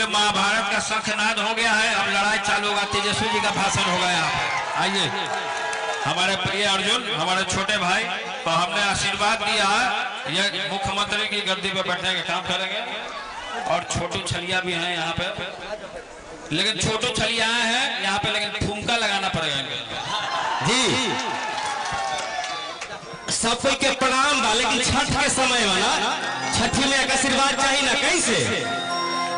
महाभारत का शंखनाद हो गया है। अब लड़ाई चालू होगा। तेजस्वी जी का भाषण होगा यहाँ पे। आइए हमारे प्रिय अर्जुन, हमारे छोटे भाई, तो हमने आशीर्वाद दिया है ये मुख्यमंत्री की गद्दी पे बैठने का काम करेंगे। और छोटू छलिया भी हैं यहाँ पे, लेकिन छोटू छलिया हैं यहाँ पे, लेकिन ठुमका लगाना पड़ेगा जी। सब कोई के प्रणाम बा, लेकिन छठ के समय वाला छठी में एक आशीर्वाद चाहिए ना। कैसे?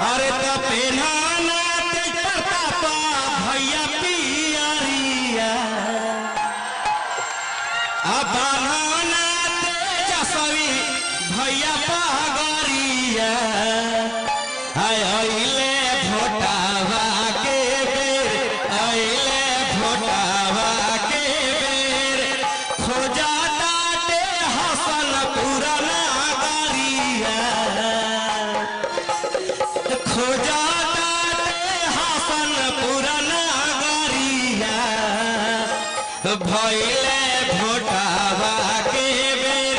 अरे तो पेनाना पापा भैया पियरिया बनाना तेजस्वी भैया पगरिया आइले भोटावा के बेर, आइले भोटावा के बेर खोजा भैले भोटावा के बेर,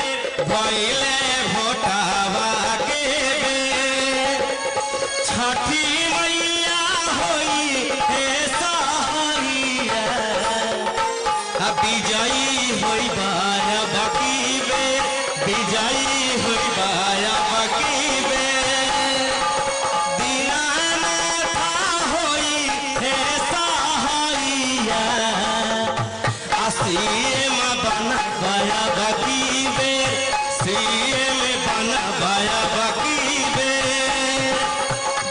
भैले भोटावा के बेर छठी मैया होई हे सहरिया विजयी होई बाया बकी बेर, विजयी होई बाया बकी बेर दीनानाथ होई हे सहरिया सीएम बना बाया बकी बेर, सीएम बना बाया बकी बेर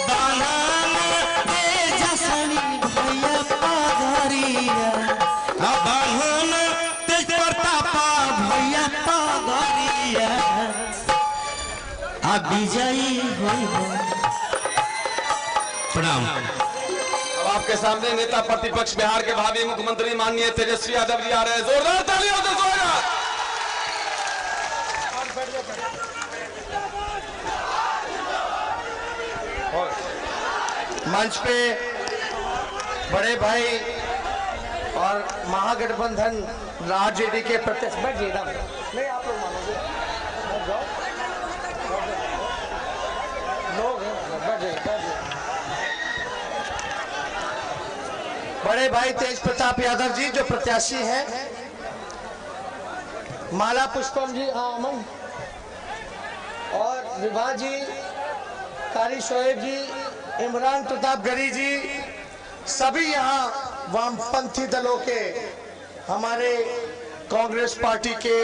बनाना तेजस्वी भैया पगरिया बनाना तेज प्रताप भैया पगरिया विजयी होई। प्रणाम। आपके सामने नेता प्रतिपक्ष बिहार के भावी मुख्यमंत्री माननीय तेजस्वी यादव जी आ रहे हैं। जोरदार तालियों से स्वागत। मंच पे बड़े भाई और महागठबंधन राजनीति के प्रत्यक्ष नहीं, आप लोग मानोगे बड़े भाई तेज प्रताप यादव जी जो प्रत्याशी हैं, माला पुष्पम जी आमन और विभा जी, कारी शोएब जी, इमरान प्रताप गरी जी, सभी यहाँ वामपंथी दलों के, हमारे कांग्रेस पार्टी के,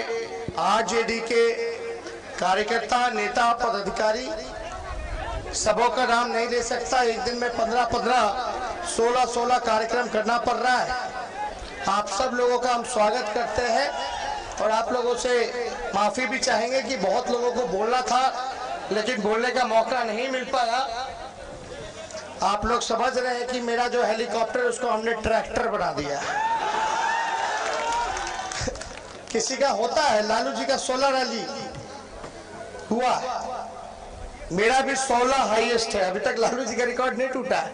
आरजेडी के कार्यकर्ता, नेता, पदाधिकारी, सबों का नाम नहीं ले सकता। एक दिन में 15-15, 16-16 कार्यक्रम करना पड़ रहा है। आप सब लोगों का हम स्वागत करते हैं और आप लोगों से माफी भी चाहेंगे कि बहुत लोगों को बोलना था लेकिन बोलने का मौका नहीं मिल पाया। आप लोग समझ रहे हैं कि मेरा जो हेलीकॉप्टर उसको हमने ट्रैक्टर बना दिया। किसी का होता है, लालू जी का 16 रैली हुआ, मेरा भी 16 हाईएस्ट है। अभी तक लालू जी का रिकॉर्ड नहीं टूटा है,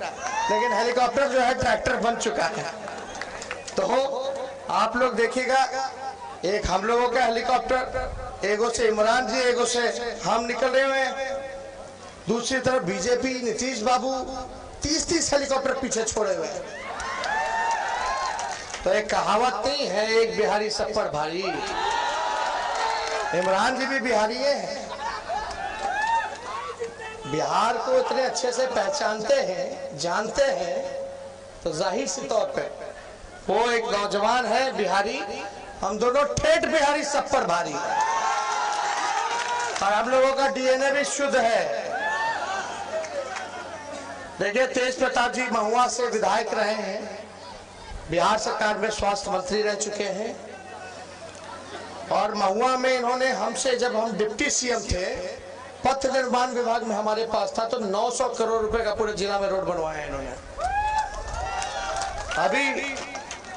लेकिन हेलीकॉप्टर जो है ट्रैक्टर बन चुका है। तो आप लोग देखिएगा, एक हम लोगों का हेलीकॉप्टर, एगो से इमरान जी, एगो से हम निकल रहे हुए हैं, दूसरी तरफ बीजेपी नीतीश बाबू 30-30 हेलीकॉप्टर पीछे छोड़े हुए हैं। तो एक कहावत नहीं है, एक बिहारी सब पर भारी। इमरान जी भी बिहारी हैं, बिहार को इतने अच्छे से पहचानते हैं, जानते हैं, तो जाहिर सी तौर पे वो एक नौजवान है बिहारी, हम दोनों ठेठ बिहारी सब पर भारी, और हम लोगों का डीएनए भी शुद्ध है। देखिए, तेज प्रताप जी महुआ से विधायक रहे हैं, बिहार सरकार में स्वास्थ्य मंत्री रह चुके हैं, और महुआ में इन्होंने हमसे, जब हम डिप्टी सीएम थे, पथ निर्माण विभाग में हमारे पास था, तो 900 करोड़ रुपए का पूरे जिला में रोड बनवाया है इन्होंने। अभी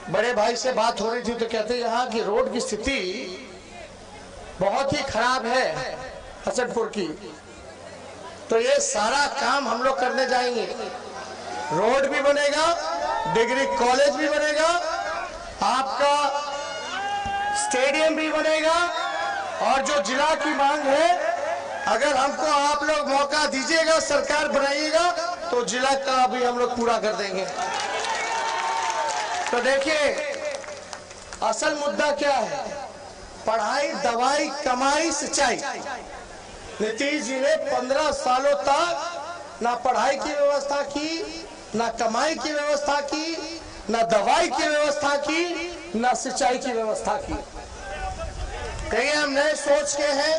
बड़े भाई से बात हो रही थी तो कहते यहाँ की रोड की स्थिति बहुत ही खराब है हसनपुर की, तो ये सारा काम हम लोग करने जाएंगे। रोड भी बनेगा, डिग्री कॉलेज भी बनेगा, आपका स्टेडियम भी बनेगा, और जो जिला की मांग है, अगर हमको आप लोग मौका दीजिएगा, सरकार बनाइएगा, तो जिला का भी हम लोग पूरा कर देंगे। तो देखिए असल मुद्दा क्या है, पढ़ाई, दवाई, कमाई, सिंचाई। नीतीश जी ने 15 सालों तक ना पढ़ाई की व्यवस्था की, ना कमाई की व्यवस्था की, ना दवाई की व्यवस्था की, ना सिंचाई की व्यवस्था की। देखिए हम नए सोच के हैं,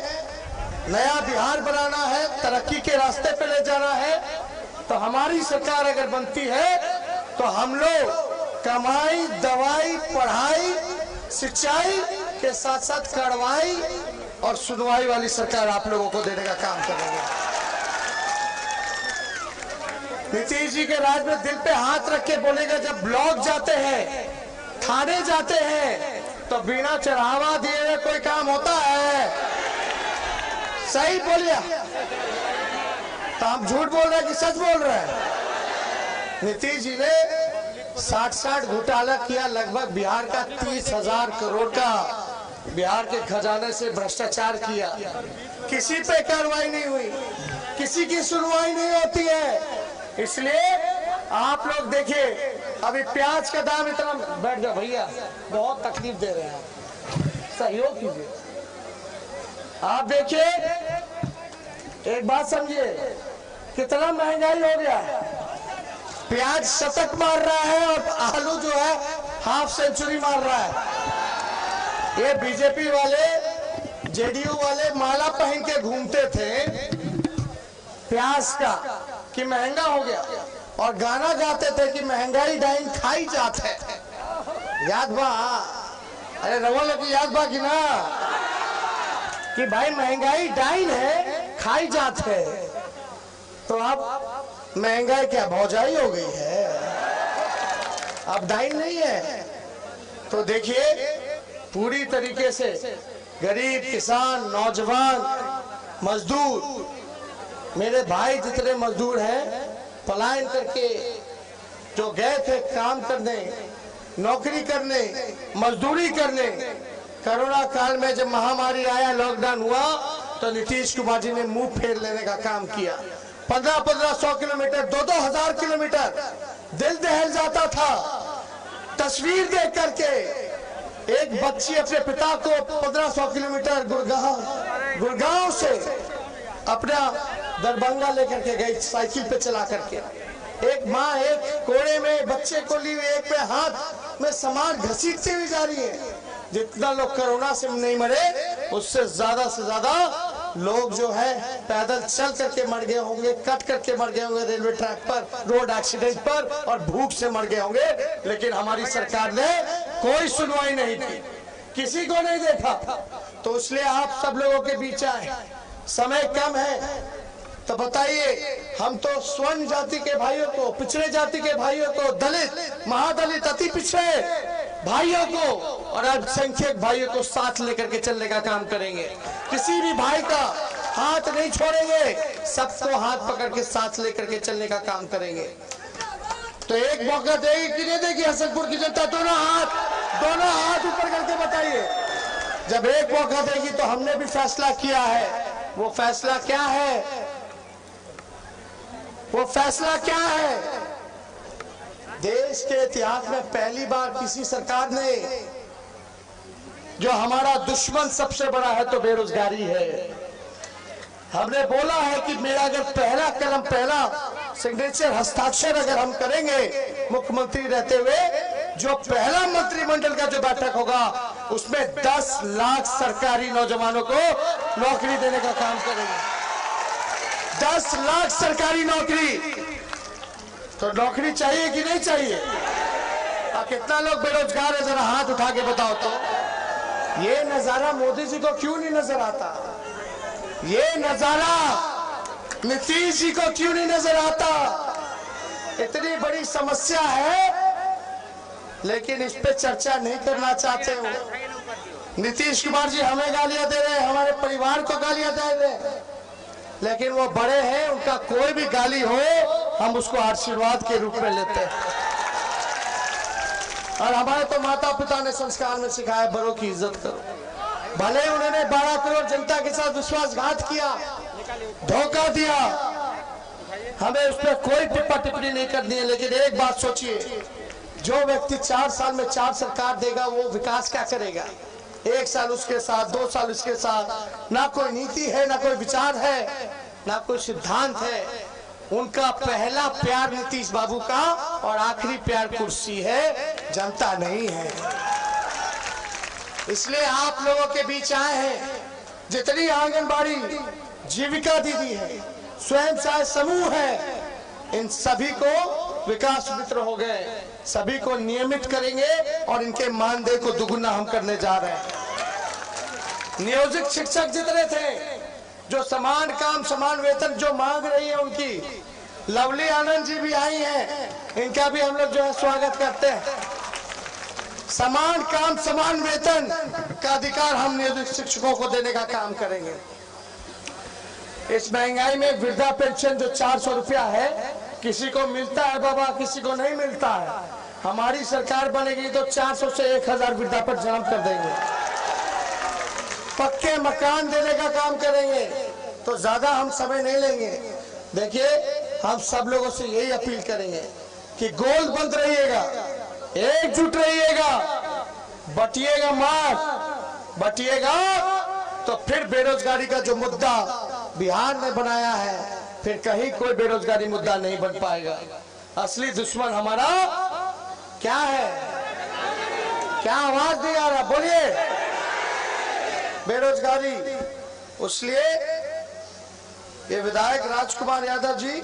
नया बिहार बनाना है, तरक्की के रास्ते पे ले जाना है। तो हमारी सरकार अगर बनती है तो हम लोग कमाई, दवाई, पढ़ाई, सिंचाई के साथ साथ कार्रवाई और सुनवाई वाली सरकार आप लोगों को देने का काम करेंगे। नीतीश जी के राज में दिल पे हाथ रख के बोलेगा, जब ब्लॉक जाते हैं, थाने जाते हैं, तो बिना चढ़ावा दिए हुए कोई काम होता है? सही बोलिए। तो हम झूठ बोल रहे हैं कि सच बोल रहे हैं? नीतीश जी ने 60 घोटाला किया, लगभग बिहार का 30,000 करोड़ का बिहार के खजाने से भ्रष्टाचार किया। किसी पे कार्रवाई नहीं हुई, किसी की सुनवाई नहीं होती है। इसलिए आप लोग देखिए, अभी प्याज का दाम इतना, बैठ जाओ भैया, बहुत तकलीफ दे रहे हैं, सहयोग कीजिए। आप देखिए, एक बात समझिए, कितना महंगाई हो गया है। प्याज शतक मार रहा है और आलू जो है हाफ सेंचुरी मार रहा है। ये बीजेपी वाले, जेडीयू वाले माला पहन के घूमते थे प्याज का कि महंगा हो गया, और गाना गाते थे कि महंगाई डाइन खाई जात है। याद बा? अरे रवल की याद बा कि ना, कि भाई महंगाई डाइन है, खाई जात है। तो अब महंगाई क्या भौजाई हो गई है, अब डाइन नहीं है। तो देखिए पूरी तरीके से गरीब, किसान, नौजवान, मजदूर, मेरे भाई जितने मजदूर हैं, पलायन करके जो गए थे काम करने, नौकरी करने, मजदूरी करने, कोरोना काल में जब महामारी आया, लॉकडाउन हुआ, तो नीतीश कुमार जी ने मुंह फेर लेने का काम किया। 1500 किलोमीटर, 2-2 किलोमीटर दिल दहल जाता था तस्वीर देख करके। एक बच्ची अपने पिता को 1500 किलोमीटर गुड़गांव से अपना दरभंगा लेकर के गई, साइकिल पे चला करके। एक माँ एक कोने में बच्चे को ली हुई, एक पे हाथ में सामान घसीटती हुई जा रही है। जितना लोग कोरोना से नहीं मरे, उससे ज्यादा लोग जो है पैदल चल करके मर गए होंगे, कट करके मर गए होंगे रेलवे ट्रैक पर, रोड एक्सीडेंट पर, और भूख से मर गए होंगे। लेकिन हमारी सरकार ने कोई सुनवाई नहीं की, किसी को नहीं देखा। तो इसलिए आप सब लोगों के बीच आए, समय कम है, तो बताइए, हम तो स्वर्ण जाति के भाइयों को, पिछड़े जाति के भाइयों को, दलित, महादलित, अति पिछड़े भाइयों को और अल्पसंख्यक भाइयों को साथ लेकर के चलने का काम करेंगे। किसी भी भाई का हाथ नहीं छोड़ेंगे, सबको हाथ पकड़ के साथ लेकर के चलने का काम करेंगे। तो एक मौका देगी कि नहीं देगी हसनपुर की जनता? दोनों हाथ ऊपर करके बताइए। जब एक मौका देगी तो हमने भी फैसला किया है। वो फैसला क्या है? वो फैसला क्या है? देश के इतिहास में पहली बार किसी सरकार ने, जो हमारा दुश्मन सबसे बड़ा है तो बेरोजगारी है, हमने बोला है कि मेरा अगर पहला कलम, पहला सिग्नेचर, हस्ताक्षर अगर हम करेंगे मुख्यमंत्री रहते हुए, जो पहला मंत्रिमंडल का जो बैठक होगा उसमें 10 लाख सरकारी नौजवानों को नौकरी देने का काम करेंगे। 10 लाख सरकारी नौकरी। तो नौकरी चाहिए कि नहीं चाहिए? कितना लोग बेरोजगार है, जरा हाथ उठा के बताओ तो। ये नजारा मोदी जी को क्यों नहीं नजर आता? ये नजारा नीतीश जी को क्यों नहीं नजर आता? इतनी बड़ी समस्या है लेकिन इस पे चर्चा नहीं करना चाहते हो। नीतीश कुमार जी हमें गालियां दे रहे हैं, हमारे परिवार को गालियां दे रहे हैं, लेकिन वो बड़े हैं, उनका कोई भी गाली हो हम उसको आशीर्वाद के रूप में लेते हैं। और हमारे तो माता पिता ने संस्कार में सिखाया, बड़ों की इज्जत करो। भले उन्होंने 12 करोड़ जनता के साथ विश्वासघात किया, धोखा दिया, हमें उस पर कोई टिप्पा टिप्पणी नहीं करनी है, लेकिन एक बात सोचिए, जो व्यक्ति 4 साल में 4 सरकार देगा वो विकास क्या करेगा? 1 साल उसके साथ, 2 साल उसके साथ, ना कोई नीति है, ना कोई विचार है, ना कोई सिद्धांत है। उनका पहला प्यार नीतीश बाबू का और आखिरी प्यार कुर्सी है, जनता नहीं है। इसलिए आप लोगों के बीच आए हैं। जितनी आंगनबाड़ी, जीविका दीदी है, स्वयं सहायता समूह है, इन सभी को विकास मित्र हो गए, सभी को नियमित करेंगे और इनके मानदेय को दुगुना हम करने जा रहे हैं। नियोजित शिक्षक जितने थे, जो समान काम समान वेतन जो मांग रही है उनकी, लवली आनंद जी भी आई हैं, इनका भी हम लोग जो है स्वागत करते हैं। समान काम समान वेतन का अधिकार हम नियोजित शिक्षकों को देने का काम करेंगे। इस महंगाई में वृद्धा पेंशन जो 400 रुपया है, किसी को मिलता है बाबा, किसी को नहीं मिलता है। हमारी सरकार बनेगी तो 400 से 1000 वृद्धा पेंशन कर देंगे। पक्के मकान देने का काम करेंगे। तो ज्यादा हम समय नहीं लेंगे। देखिए, हम सब लोगों से यही अपील करेंगे कि गोलबंद रहिएगा, एकजुट रहिएगा, बटिएगा मत। बटिएगा तो फिर बेरोजगारी का जो मुद्दा बिहार ने बनाया है, फिर कहीं कोई बेरोजगारी मुद्दा नहीं बन पाएगा। असली दुश्मन हमारा क्या है? क्या आवाज नहीं आ रहा? बोलिए। बेरोजगारी। इसलिए ये विधायक राजकुमार यादव जी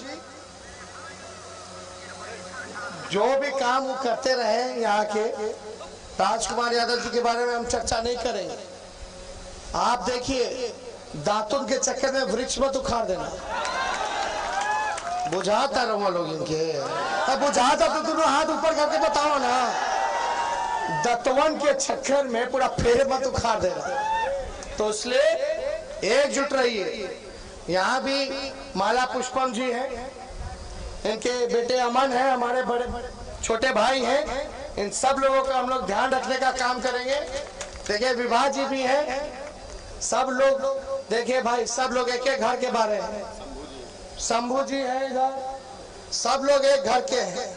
जो भी काम वो करते रहे यहाँ के, राजकुमार यादव जी के बारे में हम चर्चा नहीं करेंगे। आप देखिए, दातुन के चक्कर में वृक्ष मत उखाड़ देना। बुझाता रहो लोग इनके, अब बुझाता तो दोनों हाथ ऊपर करके बताओ ना। दतवन के चक्कर में पूरा पेड़ मत उखाड़ देना। तो इसलिए एकजुट रहिए। यहाँ भी माला पुष्पम जी हैं, इनके बेटे अमन है, हमारे बड़े छोटे भाई हैं। इन सब लोगों का हम लोग ध्यान रखने का काम करेंगे। देखिए, विभा जी भी है, सब लोग देखिए भाई, सब लोग एक एक घर के बारे हैं। शंभू जी है इधर, सब लोग एक घर के हैं।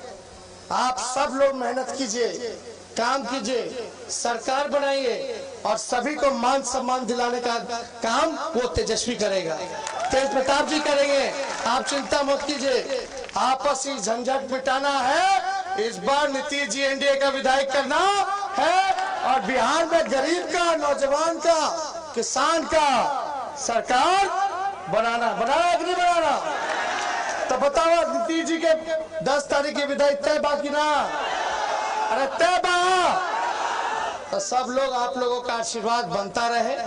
आप सब लोग मेहनत कीजिए, काम कीजिए, सरकार बनाइए और सभी को मान सम्मान दिलाने का काम वो तेजस्वी करेगा, तेज प्रताप जी करेंगे। आप चिंता मत कीजिए। आपसी झंझट मिटाना है। इस बार नीतीश जी एनडीए का विधायक करना है और बिहार में गरीब का, नौजवान का, किसान का सरकार बनाना कि नहीं बनाना? तो बताओ, नीतीश जी के 10 तारीख के विधायक तय बाकी ना? अरे तय बा। तो सब लोग, आप लोगों का आशीर्वाद बनता रहे।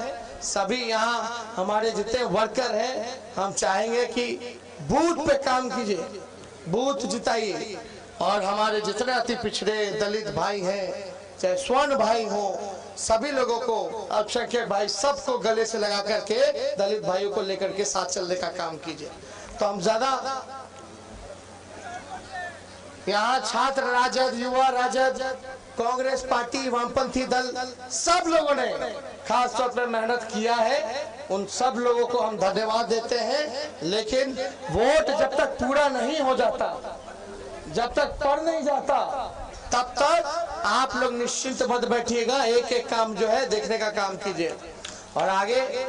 सभी यहाँ हमारे जितने वर्कर हैं, हम चाहेंगे कि बूथ पे काम कीजिए, बूथ जिताइए। और हमारे जितने अति पिछड़े दलित भाई हैं, चाहे स्वर्ण भाई हो, सभी लोगों को, अल्पसंख्यक भाई, सबको गले से लगा करके दलित भाइयों को लेकर के साथ चलने का काम कीजिए। तो हम ज्यादा यहाँ छात्र राजद, युवा राजद, कांग्रेस पार्टी, वामपंथी दल, सब लोगों ने खास तौर पर मेहनत किया है। उन सब लोगों को हम धन्यवाद देते हैं। लेकिन वोट जब तक पूरा नहीं हो जाता, जब तक पड़ नहीं जाता, तब तक आप लोग निश्चिंत मत बैठिएगा। एक एक काम जो है देखने का काम कीजिए और आगे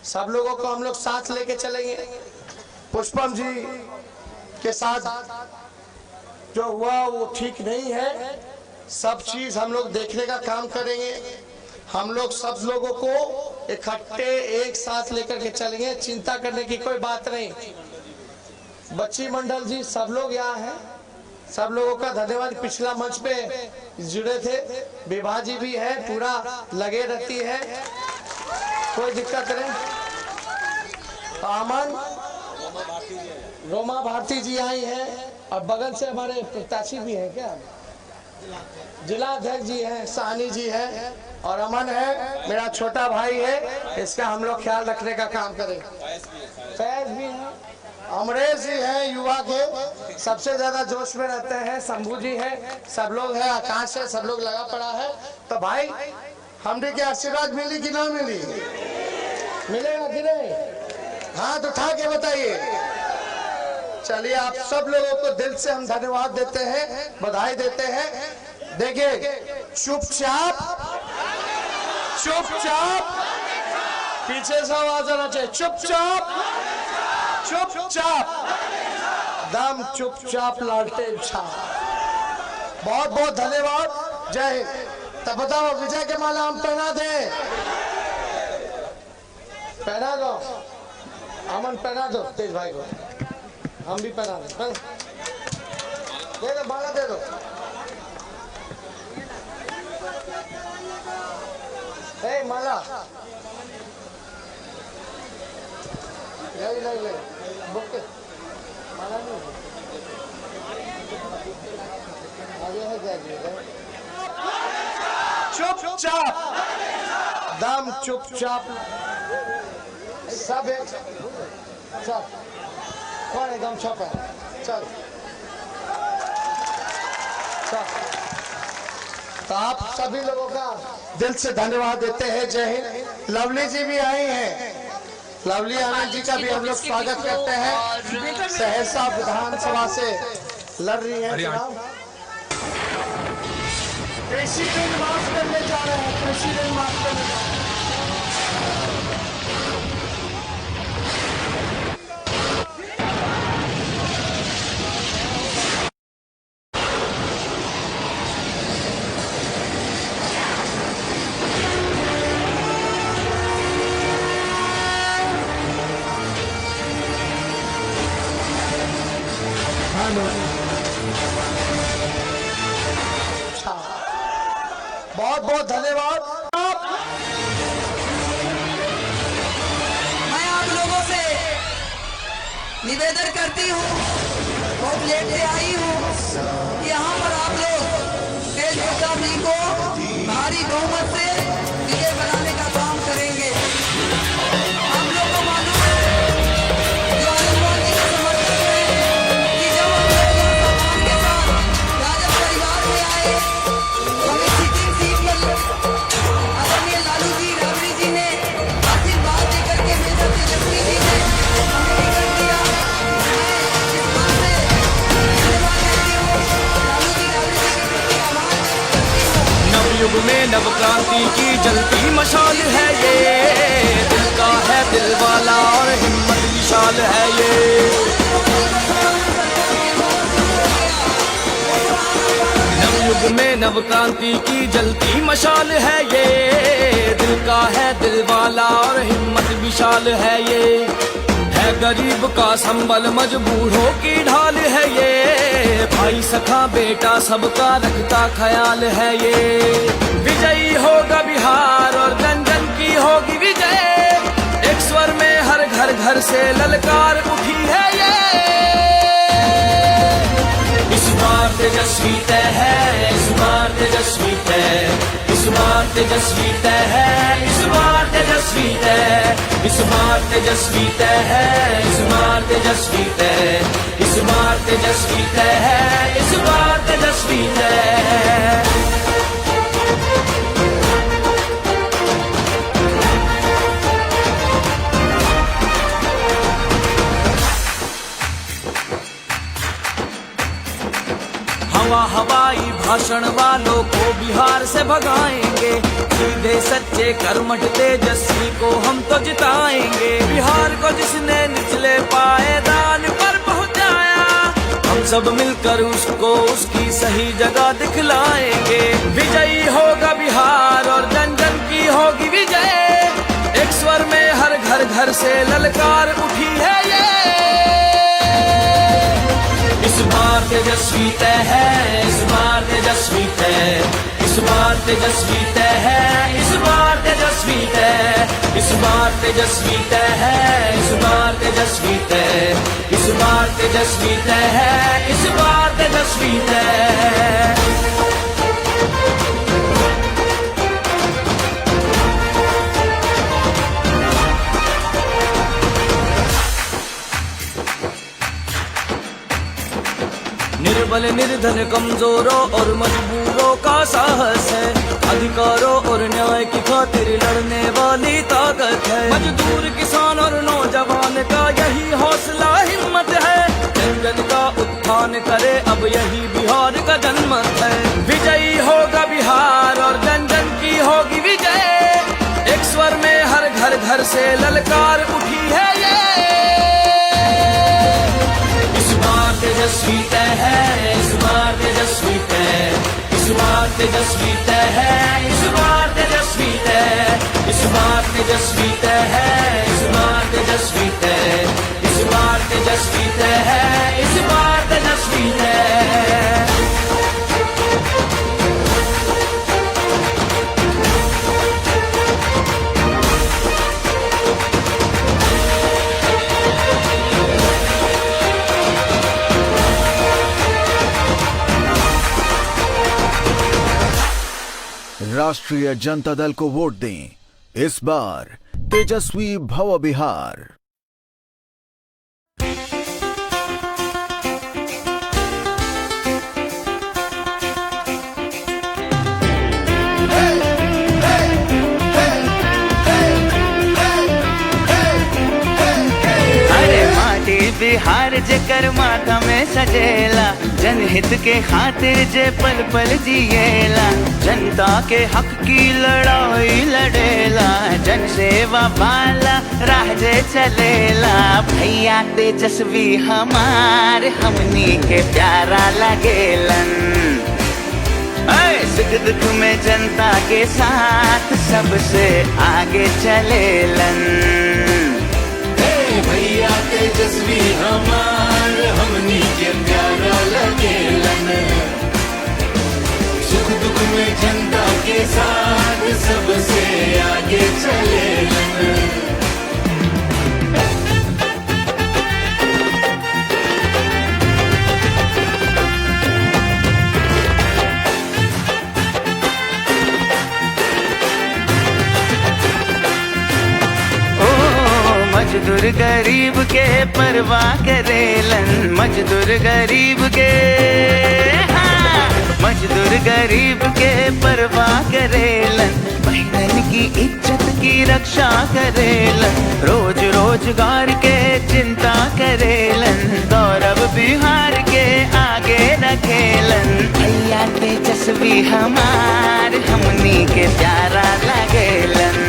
सब लोगों को हम लोग साथ लेके चलेंगे। पुष्पम जी के साथ जो हुआ वो ठीक नहीं है। सब चीज हम लोग देखने का काम करेंगे। हम लोग सब लोगों को इकट्ठे एक साथ लेकर के चलेंगे। चिंता करने की कोई बात नहीं। बच्ची मंडल जी, सब लोग यहाँ हैं, सब लोगों का धन्यवाद। पिछला मंच पे जुड़े थे, विभा जी भी है, पूरा लगे रहती है, कोई दिक्कत नहीं। अमन, रोमा भारती जी आई हैं और बगल से हमारे प्रत्याशी भी हैं, क्या जिला अध्यक्ष जी हैं, साहनी जी हैं और अमन है, मेरा छोटा भाई है। इसका हम लोग ख्याल रखने का काम करेंगे। फैज भी है, अमरेश जी हैं, युवा के सबसे ज्यादा जोश में रहते हैं। शंभू जी हैं, सब लोग हैं, आकाश है, सब लोग लगा पड़ा है। तो भाई, हमने क्या आशीर्वाद मिली कि ना मिली? मिलेगा कि नहीं? हाथ उठा के बताइए। चलिए आप सब लोगों को दिल से हम धन्यवाद देते हैं, बधाई देते हैं। देखिए चुपचाप चुपचाप, पीछे से आवाज आना चाहिए, चुपचाप चुपचाप, दम चुपचाप लालटेन छाप। बहुत बहुत धन्यवाद, जय हिंद। तब बताओ विजय के माला हम पहना दें? पहना दो अमन, पहना दो तेज भाई को, हम भी पहना दो, दे दो माला दे दो। ए माला ले बुक माला नहीं आगे है क्या? चुपचाप, दम चुपचाप, सब है, चल कौन एकदम चुप है, चल चल। तो आप सभी लोगों का दिल से धन्यवाद देते हैं, जय हिंद। लवली जी भी आई हैं, लवली आनंद जी का भी हम लोग स्वागत करते हैं। सहरसा विधानसभा से लड़ रही है चुनाव। प्रेसिडेंट मार्च करने जा रहे हैं, प्रेसिडेंट मार्च करने जा रहे हैं। बहुत बहुत धन्यवाद। मैं आप लोगों से निवेदन करती हूँ, बहुत लेट से आई हूँ, यहाँ पर आप लोग तेज प्रताप जी को भारी बहुमत से विजय बनाने का काम करेंगे। हम लोग को मालूम है जो हनुमान जी के समर्थक हैं कि जब हम लोग यहाँ सम्मान के साथ राजा परिवार में आए, हमें सीटिंग सीट पर आदरणीय लालू जी राबड़ी जी ने आशीर्वाद देकर के मेजर तेजस्वी जी ने हमें टिकट दिया। मैं इस बात से धन्यवाद देती हूँ, लालू जी राबड़ी जी के प्रति आभार व्यक्त करती हूँ। नवयुग में नव क्रांति की जलती मशाल है ये, दिल का है दिल वाला और हिम्मत विशाल है ये। नवयुग में नव क्रांति की जलती मशाल है ये, दिल का है दिल वाला और हिम्मत विशाल है ये। है गरीब का संबल मजबूरों की ढाल है ये, भाई सखा बेटा सबका रखता ख्याल है ये। विजयी होगा बिहार और जन जन की होगी विजय, एक स्वर में हर घर घर से ललकार उठी है ये। इस बार तेजस्वी तय है, इस बार तेजस्वी तय, इस बार तेजस्वी तय है, इस बार तेजस्वी तय, इस बार तेजस्वी तय है, इस बार तेजस्वी तय, इस बार तेजस्वी तय है, इस बार तेजस्वी तय। हवाई भाषण वालों को बिहार से भगाएंगे, सीधे सच्चे कर्मठ तेजस्वी को हम तो जिताएंगे। बिहार को जिसने निचले पायदान पर पहुंचाया, हम सब मिलकर उसको उसकी सही जगह दिखलाएंगे। विजयी होगा बिहार और जन जन की होगी विजय, एक स्वर में हर घर घर से ललकार उठी है ये। इस बार तेजस्वी तय है, इस बार तेजस्वी तय, इस बार तेजस्वी तय है, इस बार तेजस्वी तय, इस बार तेजस्वी तय है, इस बार तेजस्वी तय, इस बार तेजस्वी तय है, इस बार तेजस्वी तय। निर्बल निर्धन कमजोरों और मजबूरों का साहस है, अधिकारों और न्याय की खातिर लड़ने वाली ताकत है। मजदूर किसान और नौजवान का यही हौसला हिम्मत है, जन का उत्थान करे, अब यही बिहार का जनमत है। विजयी होगा बिहार और जन जन की होगी विजय, एक स्वर में हर घर घर से ललकार उठी है ये। इस बार तेजस्वी तय है, इस बार तेजस्वी तय, इस बार तेजस्वी तय है, इस बार तेजस्वी तय, इस बार तेजस्वी तय है, इस बार तेजस्वी तय, इस बार तेजस्वी तय है, इस बार तेजस्वी तय। राष्ट्रीय जनता दल को वोट दें, इस बार तेजस्वी भव बिहार। बिहार जेकर माथा में सजेला, जनहित के खातिर जे पल पल जिएला, जनता के हक की लड़ाई लड़ेला, जन सेवा वाला राह जे चलेला। भैया तेजस्वी हमार हमनी के प्यारा लगेलन, सुख दुख में जनता के साथ सबसे आगे चलेलन। भैया तेजस्वी हमार हमनी के प्यारा लगेलन, सुख दुख में जनता के साथ सबसे आगे चलेलन। मजदूर गरीब के परवाह करेलन, मजदूर गरीब के, हाँ, मजदूर गरीब के परवाह करेलन, बहन की इज्जत की रक्षा करेलन, रोज रोजगार के चिंता करेलन, गौरव बिहार के आगे रखेलन। भैया तेजस्वी हमार हमनी के प्यारा लगेलन,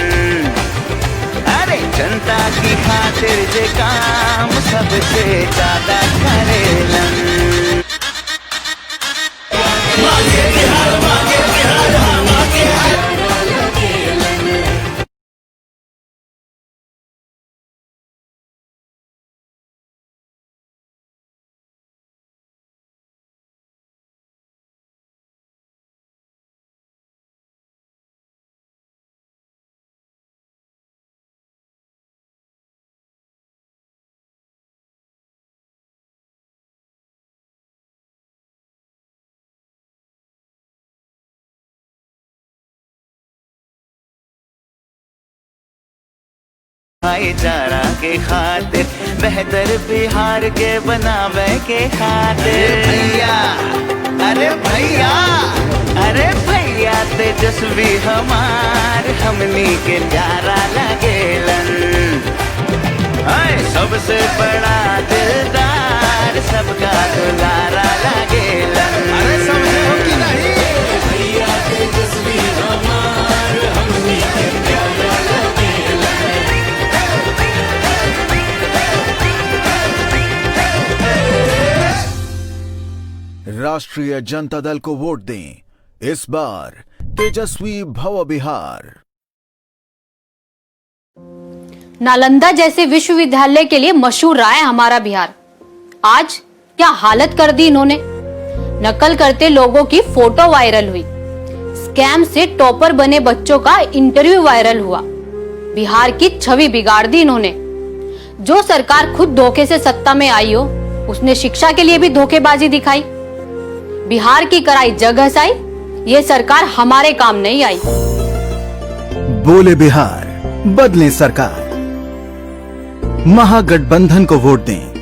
जनता की खातिर जे काम सबसे ज्यादा करेलन। मांगे बिहार, मांगे बिहार, मांगे बिहार लगेलन। भाईचारा के खातिर, बेहतर बिहार के बनावे के खातिर। भैया, अरे भैया, अरे भैया तेजस्वी हमार हमनी के प्यारा लगेलन, सबसे बड़ा दिलदार सबका दुलारा लगेलन। अरे समझे हो कि नहीं? भैया तेजस्वी हमार हमनी के प्यारा लगेलन। राष्ट्रीय जनता दल को वोट दें, इस बार तेजस्वी भव बिहार। नालंदा जैसे विश्वविद्यालय के लिए मशहूर रहा है हमारा बिहार, आज क्या हालत कर दी इन्होंने। नकल करते लोगों की फोटो वायरल हुई, स्कैम से टॉपर बने बच्चों का इंटरव्यू वायरल हुआ, बिहार की छवि बिगाड़ दी इन्होंने। जो सरकार खुद धोखे से सत्ता में आई हो, उसने शिक्षा के लिए भी धोखेबाजी दिखाई, बिहार की कराई जग हंसाई, ये सरकार हमारे काम नहीं आई। बोले बिहार, बदले सरकार, महागठबंधन को वोट दें।